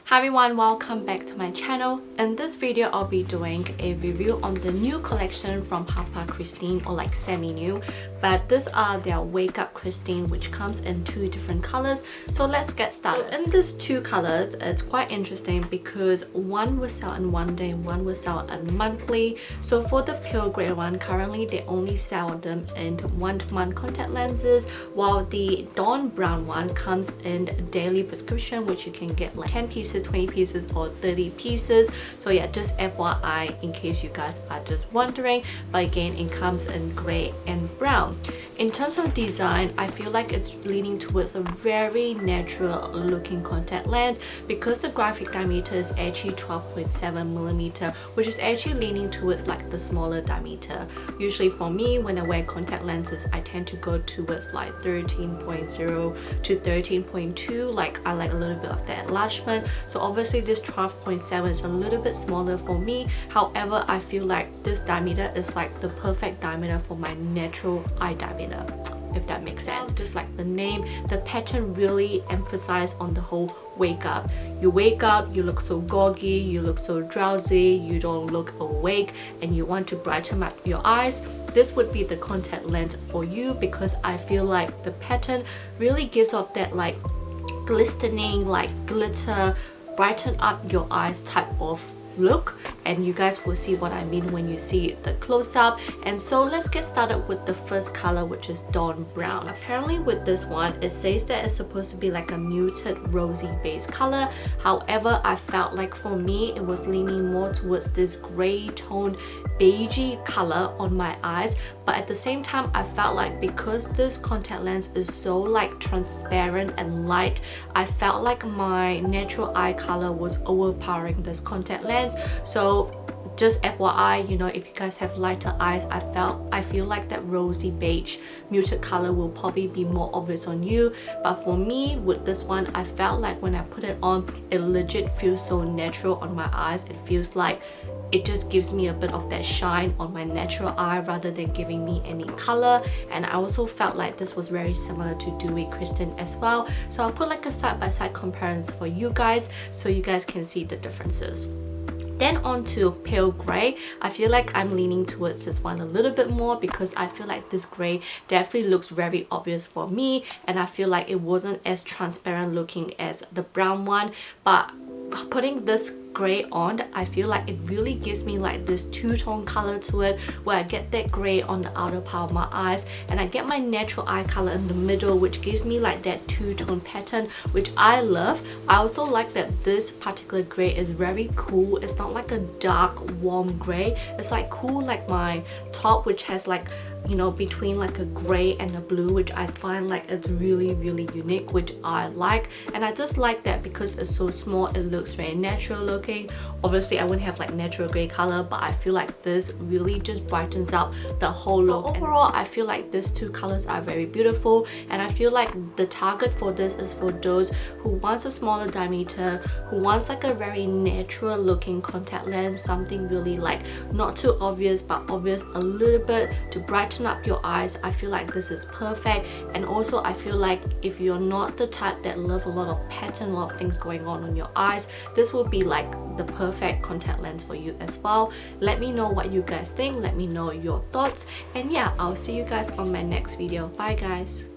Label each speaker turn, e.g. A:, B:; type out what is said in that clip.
A: Hi everyone, welcome back to my channel. In this video, I'll be doing a review on the new collection from HAPA KRISTIN, or like semi-new. But these are their Wake Up KRISTIN, which comes in two different colors. So let's get started. So in these two colors, it's quite interesting because one will sell in one day, one will sell in monthly. So for the pale grey one, currently they only sell them in 1 month contact lenses, while the dawn brown one comes in daily prescription, which you can get like 10 pieces, 20 pieces or 30 pieces. So yeah, just FYI in case you guys are just wondering. But again, it comes in grey and brown. In terms of design, I feel like it's leaning towards a very natural looking contact lens because the graphic diameter is actually 12.7mm, which is actually leaning towards like the smaller diameter. Usually for me, when I wear contact lenses, I tend to go towards like 13.0 to 13.2. like I like a little bit of that enlargement. So obviously this 12.7 is a little bit smaller for me. However, I feel like this diameter is like the perfect diameter for my natural eye diameter, if that makes sense. Just like the name, the pattern really emphasizes on the whole wake up. You wake up, you look so groggy, you look so drowsy, you don't look awake, and you want to brighten up your eyes. This would be the contact lens for you because I feel like the pattern really gives off that like glistening, like glitter, brighten up your eyes type of look, and you guys will see what I mean when you see the close-up. And so let's get started with the first color, which is dawn brown. Apparently with this one, it says that it's supposed to be like a muted rosy base color. However, I felt like for me it was leaning more towards this gray toned beigey color on my eyes, but at the same time I felt like because this contact lens is so like transparent and light, I felt like my natural eye color was overpowering this contact lens. So just FYI, you know, if you guys have lighter eyes, I feel like that rosy beige muted color will probably be more obvious on you. But for me, with this one, I felt like when I put it on, it legit feels so natural on my eyes. It feels like it just gives me a bit of that shine on my natural eye rather than giving me any color. And I also felt like this was very similar to Dewy Kristin as well. So I'll put like a side-by-side comparison for you guys so you guys can see the differences. Then on to pale grey. I feel like I'm leaning towards this one a little bit more because I feel like this grey definitely looks very obvious for me, and I feel like it wasn't as transparent looking as the brown one. But putting this grey on, I feel like it really gives me like this two-tone color to it, where I get that grey on the outer part of my eyes and I get my natural eye color in the middle, which gives me like that two-tone pattern, which I love. I also like that this particular grey is very cool. It's not like a dark warm grey, it's like cool like my top, which has like, you know, between like a grey and a blue, which I find like it's really unique, which I like. And I just like that because it's so small, it looks very natural looking. Obviously I wouldn't have like natural grey color, but I feel like this really just brightens up the whole look. So overall, I feel like these two colors are very beautiful, and I feel like the target for this is for those who wants a smaller diameter, who wants like a very natural looking contact lens, something really like not too obvious but obvious a little bit to brighten up your eyes. I feel like this is perfect. And also I feel like if you're not the type that love a lot of pattern, a lot of things going on your eyes, this will be like the perfect contact lens for you as well. Let me know what you guys think, let me know your thoughts, and yeah, I'll see you guys on my next video. Bye guys.